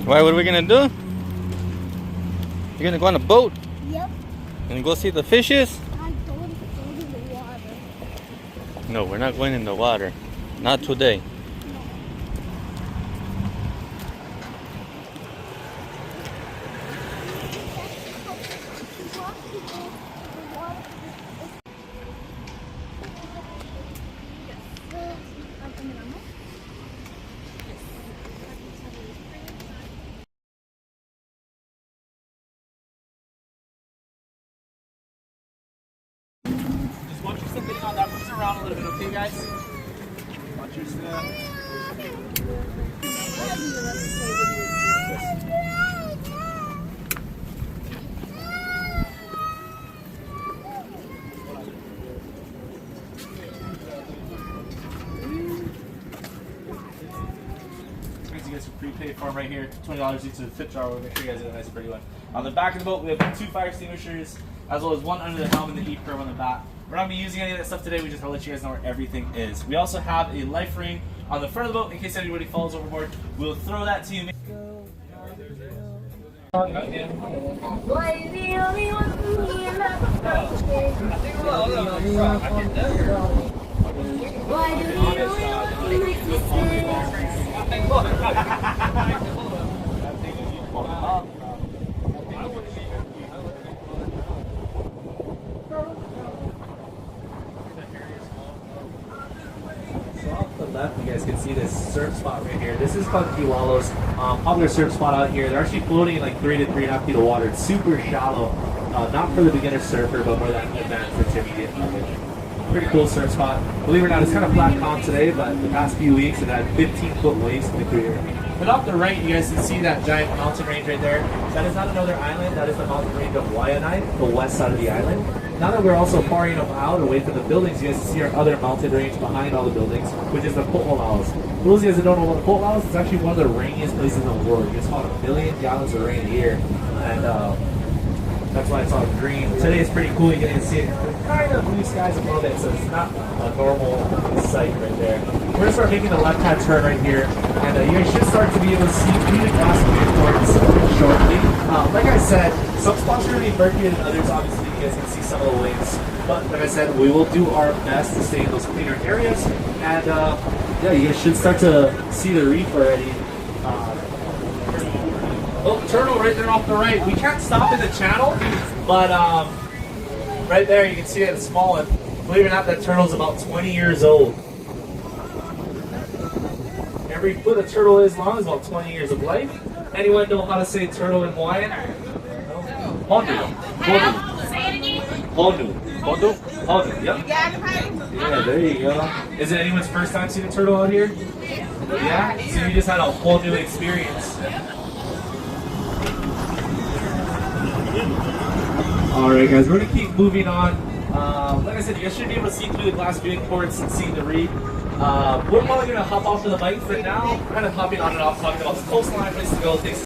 Why? What are we gonna do? You're gonna go on a boat? Yep. And go see the fishes? I don't go to the water. No, we're not going in the water. Not today. Just watch your step on that. Moves around a little bit, okay, guys? Watch your step. You guys can prepay for them right here. $20 each to the tip jar. We'll make sure you guys get a nice pretty one. On the back of the boat, we have 2 fire extinguishers, as well as 1 under the helm and the E-curve on the back. We're not going to be using any of that stuff today. We just want to let you guys know where everything is. We also have a life ring on the front of the boat in case anybody falls overboard. We'll throw that to you. Off the left, you guys can see this surf spot right here. This is called Kualoa's popular surf spot out here. They're actually floating in like 3 to 3.5 feet of water. It's super shallow, not for the beginner surfer, but more that advanced intermediate level. Pretty cool surf spot. Believe it or not, it's kind of flat calm today, but the past few weeks it had 15-foot waves in the clear. But off the right, you guys can see that giant mountain range right there. That is not another island. That is the mountain range of Waianae, the west side of the island. Now that we're also far enough out away from the buildings, you guys can see our other mountain range behind all the buildings, which is the Kualoa. For those of you guys that don't know what Kualoa is, it's actually one of the rainiest places in the world. It's about 1 million gallons of rain a year, and that's why it's all green. Today is pretty cool. You can see it kind of blue skies above it, so it's not a normal sight right there. We're going to start making the left-hand turn right here, and you guys should start to be able to see through the glass viewports shortly. Like I said, some spots are going to be murkier than others. Obviously, you guys can see some of the waves. But like I said, we will do our best to stay in those cleaner areas. And yeah, you guys should start to see the reef already. Oh, turtle right there off the right. We can't stop in the channel, but right there you can see it, it's small. And believe it or not, that turtle's about 20 years old. Every foot a turtle is long is about 20 years of life. Anyone know how to say turtle in Hawaiian? Honu. Honu. Honu? Honu, yep. Yeah, there you go. Is it anyone's first time seeing a turtle out here? Yeah? So you just had a whole new experience. Alright guys, we're going to keep moving on. Like I said, you guys should be able to see through the glass viewing ports and see the reef. We're probably going to hop off to the bike for now. We're kind of hopping on and off, talking about the coastline, place to go, things.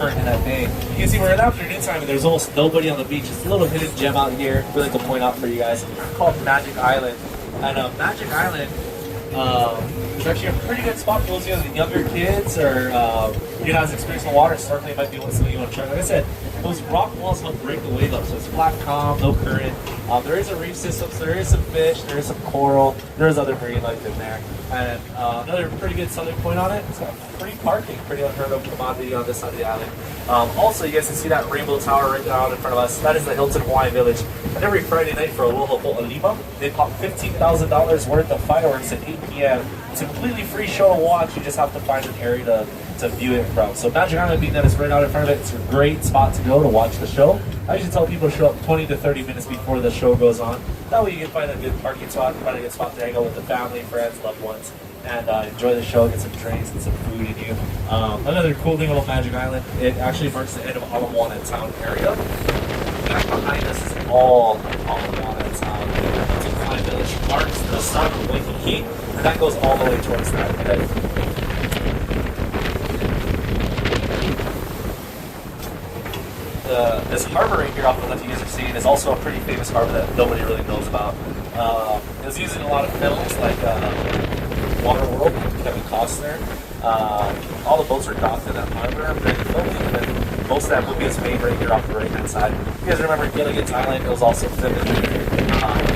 In that day. You can see we're in afternoon time and there's almost nobody on the beach. It's a little hidden gem out here, really to point out for you guys. It's called Magic Island. And Magic Island is actually a pretty good spot for those of you younger kids or you know, as experienced in water. Snorkeling might be something you want to try. Like I said, those rock walls help break the wave up, so it's flat, calm, no current. There is a reef system, so there is some fish, there is some coral, there is other marine life in there. And another pretty good selling point on it, it's got free parking, pretty unheard of commodity on this side of the island. Also, you guys can see that rainbow tower right down in front of us. That is the Hilton Hawaiian Village. And every Friday night for Aloha Po'alima, they pop $15,000 worth of fireworks at 8 p.m. It's a completely free show to watch. You just have to find an area to view it from. So Magic Island, being that it's right out in front of it, it's a great spot to go to watch the show. I usually tell people to show up 20 to 30 minutes before the show goes on. That way you can find a good parking spot, find a good spot to hang out with the family, friends, loved ones, and enjoy the show, get some drinks, get some food in you. Another cool thing about Magic Island, it actually marks the end of Ala Moana town area. Back behind us is all Ala Moana town. Hilton Hawaiian Village marks the start of Waikiki, and that goes all the way towards that head. this harbor right here off the left you guys are seeing is also a pretty famous harbor that nobody really knows about. It was used in a lot of films like Waterworld, Kevin Costner. All the boats are docked in that harbor during the filming, and then most of that movie is made right here off the right-hand side. You guys remember Gilligan's Island? It was also filmed in here.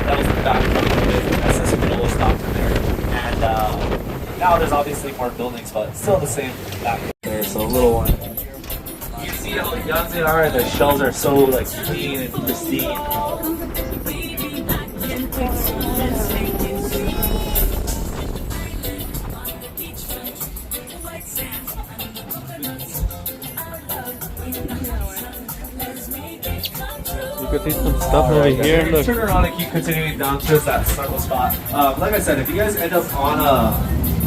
That was the background of it. SS was docked in there. And now there's obviously more buildings, but still the same back there. So a little one. You can see how young they are, and their shells are so like clean and pristine. You could see some stuff over here. Look. Turn around and keep continuing down towards that snorkel spot. Like I said, if you guys end up on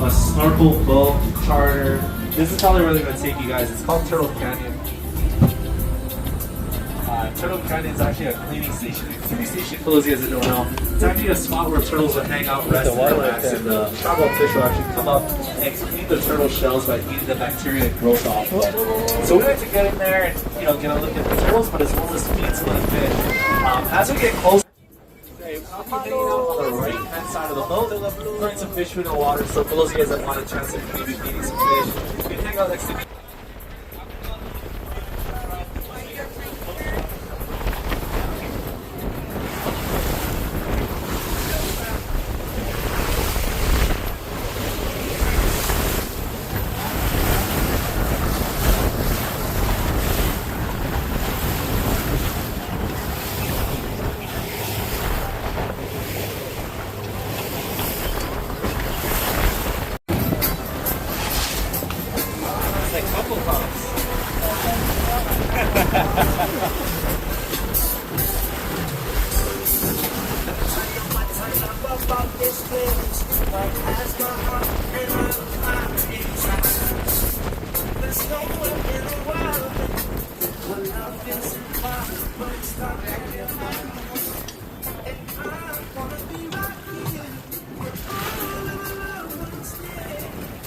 a snorkel boat charter, this is probably where they're going to take you guys. It's called Turtle Canyon. Turtle Canyon is actually a cleaning station. A cleaning station, for those of you guys that don't know, it's actually a spot where turtles will hang out, rest, and relax, and the tropical fish will actually come up and clean the turtle shells by eating the bacteria and growth off. So we like to get in there and get a look at the turtles, but as well as feed some of the fish. As we get closer, I'll be hanging out on the right-hand side of the boat, throwing some fish food in the water. So for those of you guys that want a chance to maybe feeding some fish, you can hang out next to me.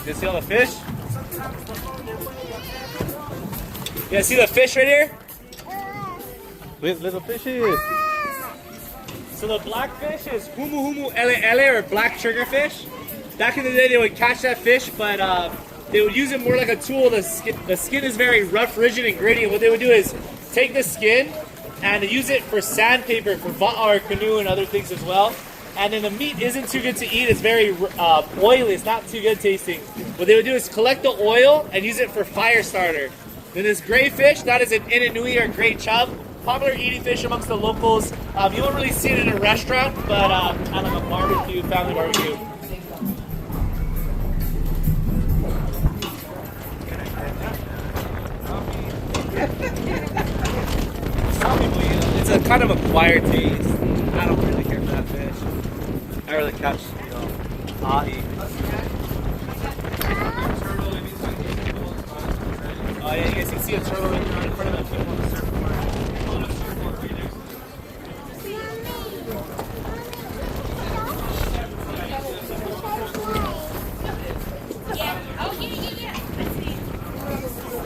You see all the fish? You see the fish right here? Little fishes. So the black fish is humu humu ele ele, or black triggerfish. Back in the day, they would catch that fish, but they would use it more like a tool. The skin is very rough, rigid, and gritty. And what they would do is take the skin and use it for sandpaper, for or canoe and other things as well. And then the meat isn't too good to eat. It's very oily. It's not too good tasting. What they would do is collect the oil and use it for fire starter. Then this gray fish, that is an inanui or gray chub. Popular eating fish amongst the locals. You won't really see it in a restaurant, but at like a barbecue, family barbecue. Some people, it's a kind of acquired taste. I don't really care for that fish. I really catch, ahi. Oh yeah, you guys can see a turtle right now in front of them. People on the surfboard.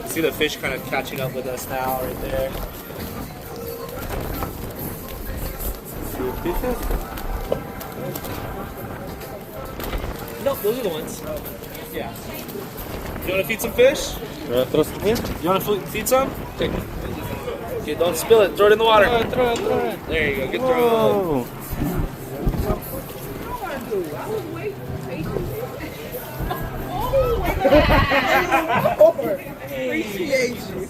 See the fish kind of catching up with us now, right there. Fishes? Nope, those are the ones. Yeah. You want to feed some fish? Throw some here? You want to feed some? Okay. Okay, don't spill it. Throw it in the water. Throw it. There you go. Good throw. Appreciate you.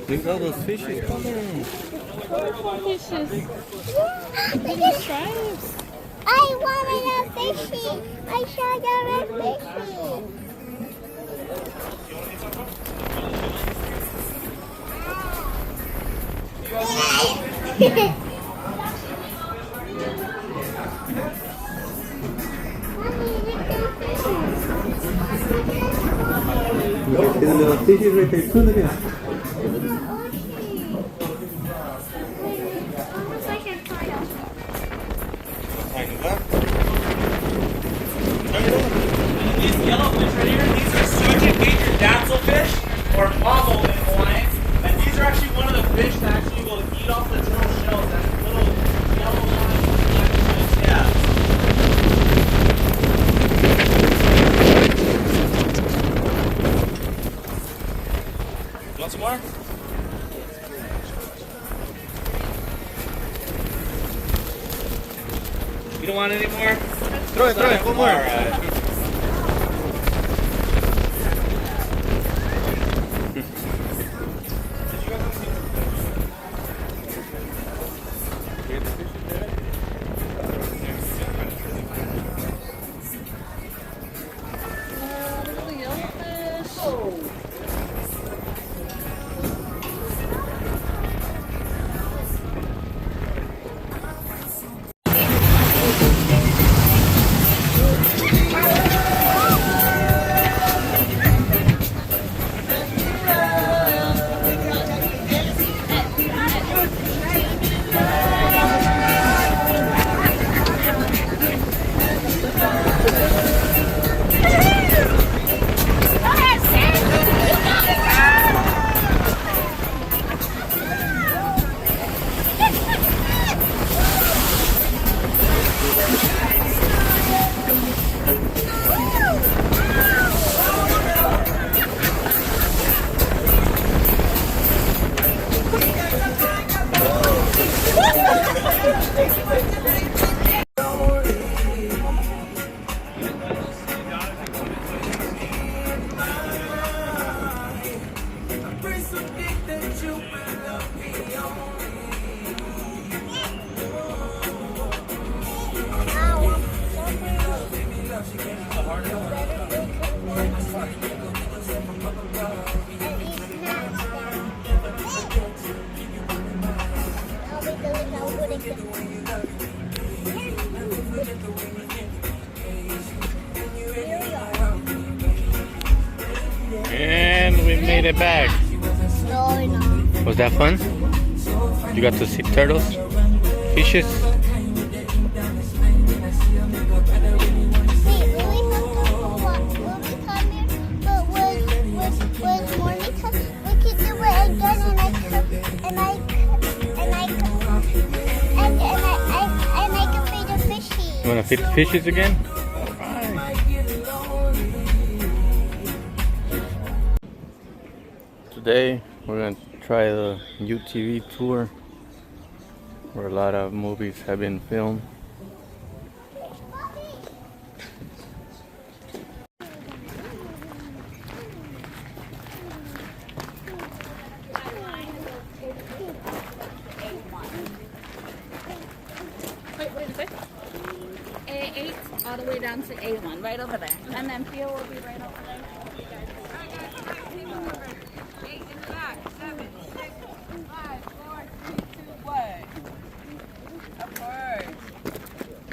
Look at all those fishes. Come on. Fishes. Big stripes. I wanted a fishy. I saw the red fishy. There's a little fishes right there too. Look at that. These yellowfish right here, these are sturgeon gator datzelfish, or mavo in Hawaiian. And these are actually one of the fish that actually will eat off the turtle shells. That little yellow line, yeah. You want some more? You don't want any more? Throw it, one more. All right. And we made it back. No, no. Was that fun? You got to see turtles, fishes. You wanna feed the fishes again? Alright. Today we're gonna try the UTV tour where a lot of movies have been filmed. Wait, what did you say? A8 all the way down to A1, right over there. And then Pio will be right over there. 8 in the back, 7, 6, 5, 4, 3, 2, 1. Of course.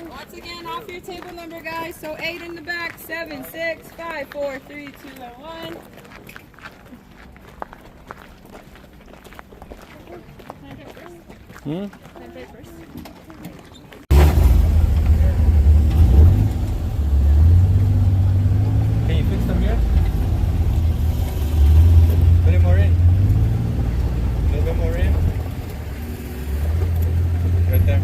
Once again, off your table number, guys. So 8 in the back, 7, 6, 5, 4, 3, 2, and 1. Hmm? Can I play first? Can you fix them here? Put it more in. A little bit more in. Right there.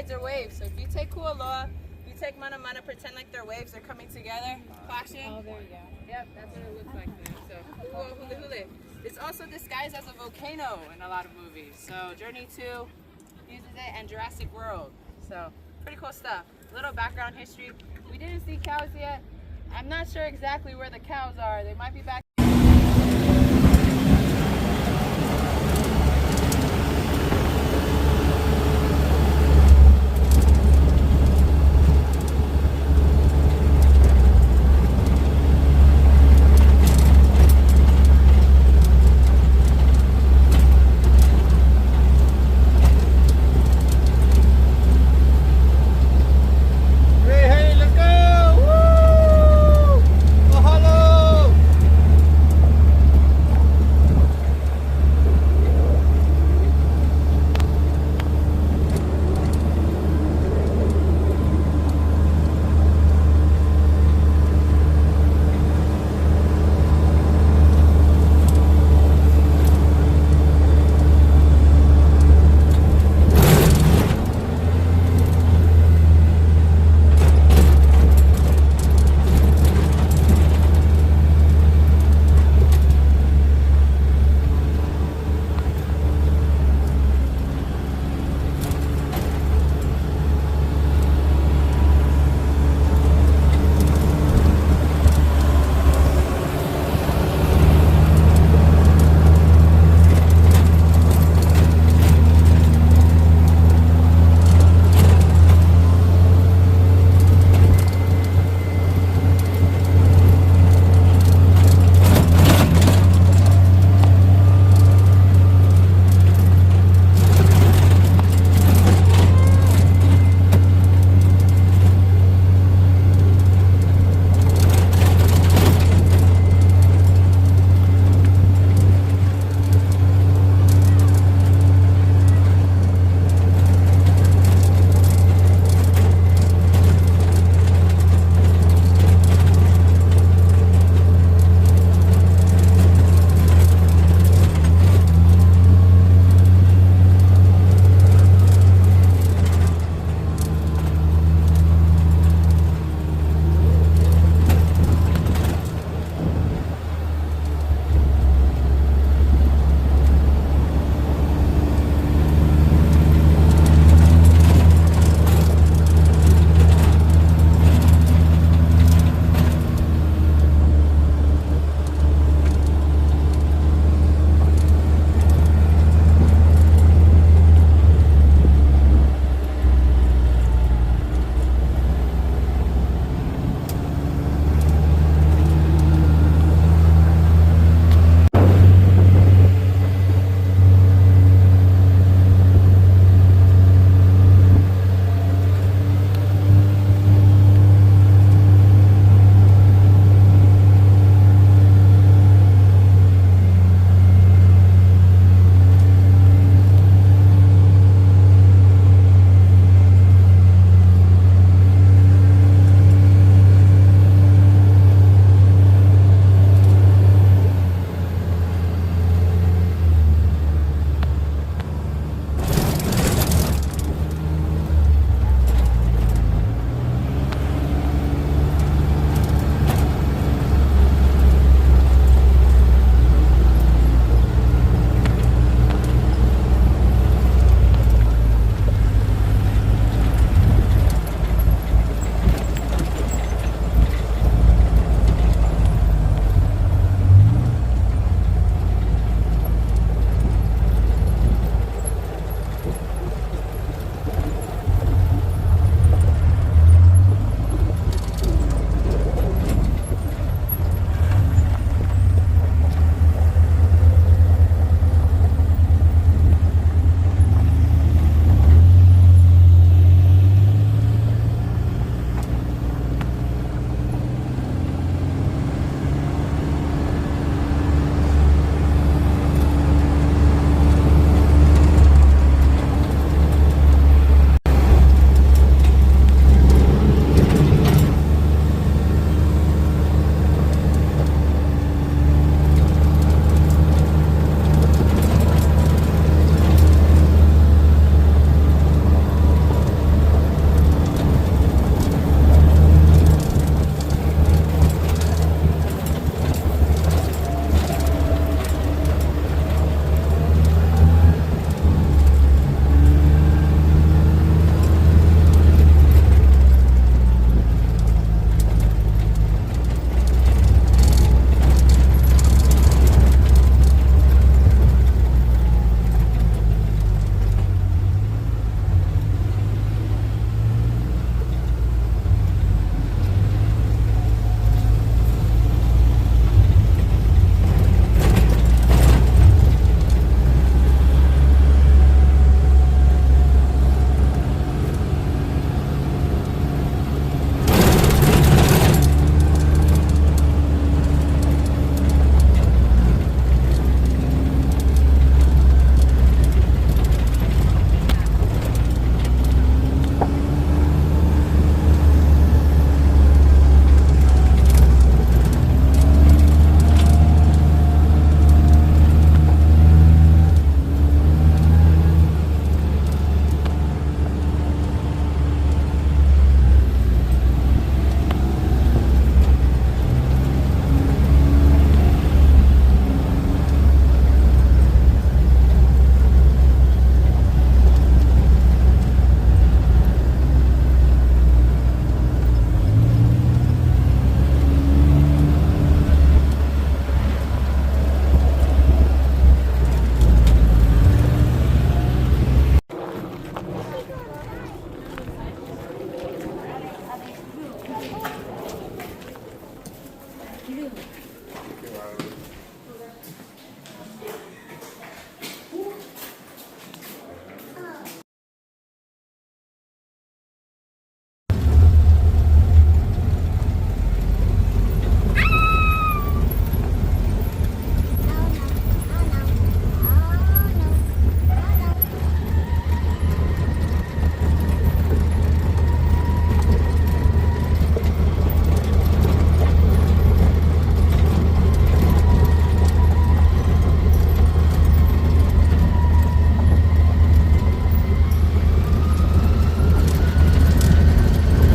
tides are waves. So if you take Kualoa, you take Mana Mana, pretend like they're waves, they're coming together, clashing. Oh, there you go. Yep, that's what it looks like there. So, hula hula. It's also disguised as a volcano in a lot of movies. So Journey 2 uses it, and Jurassic World. So pretty cool stuff. Little background history. We didn't see cows yet. I'm not sure exactly where the cows are. They might be back.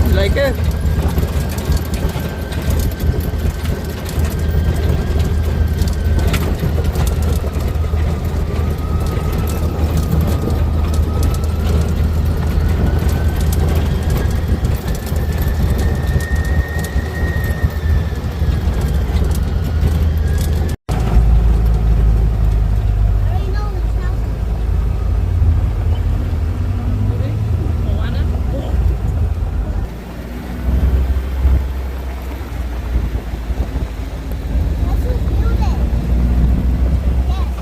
You like it? I already know the snow. Let's just build it. Yes.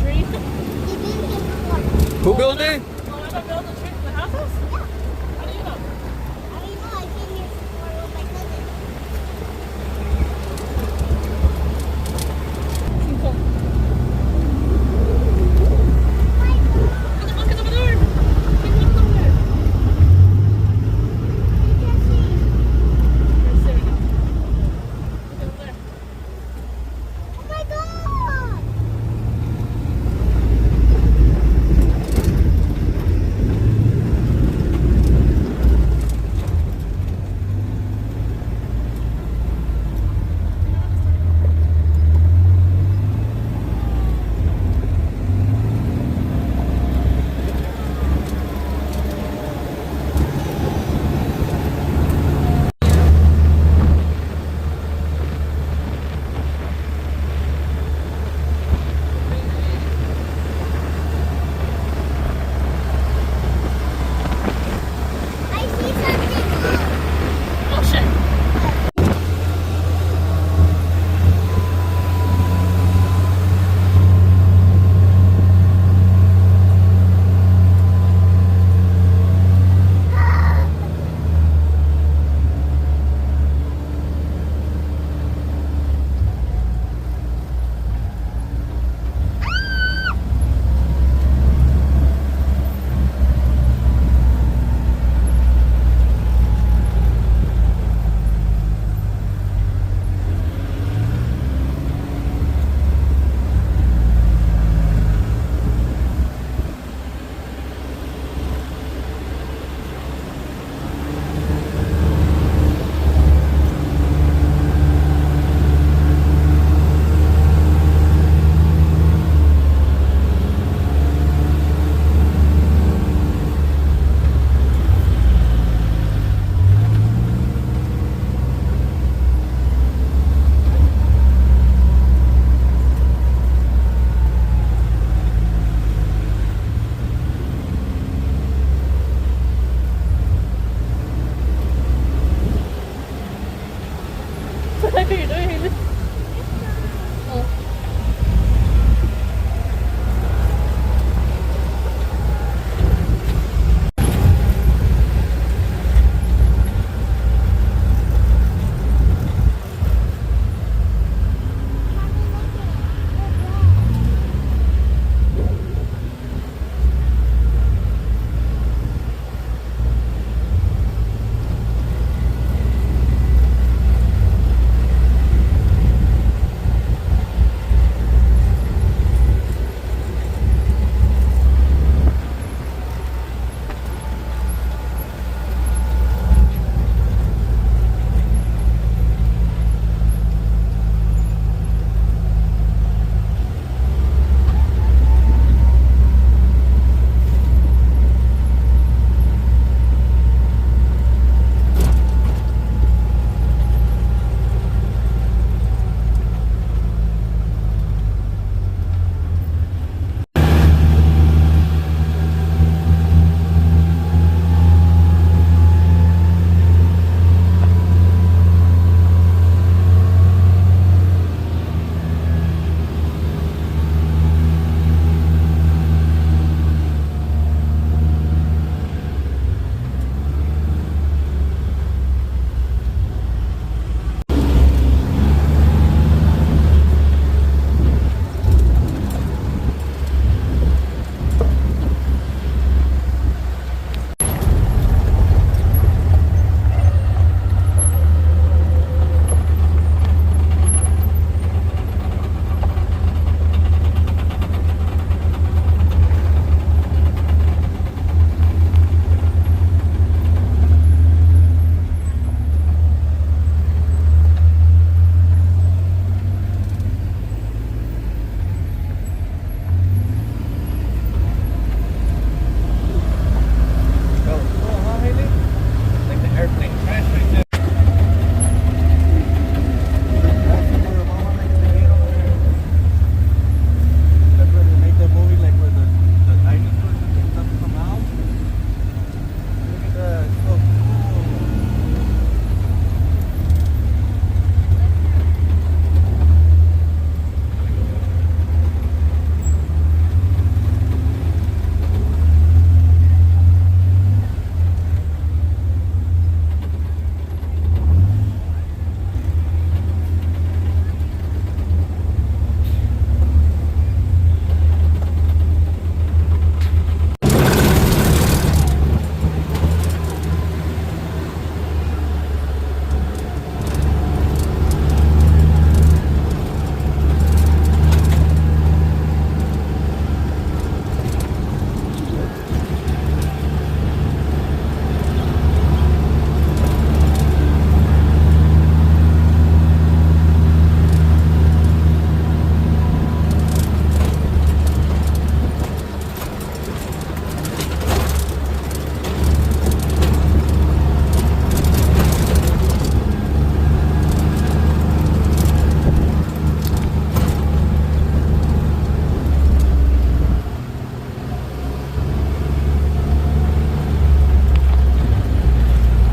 He built it before. Who built it?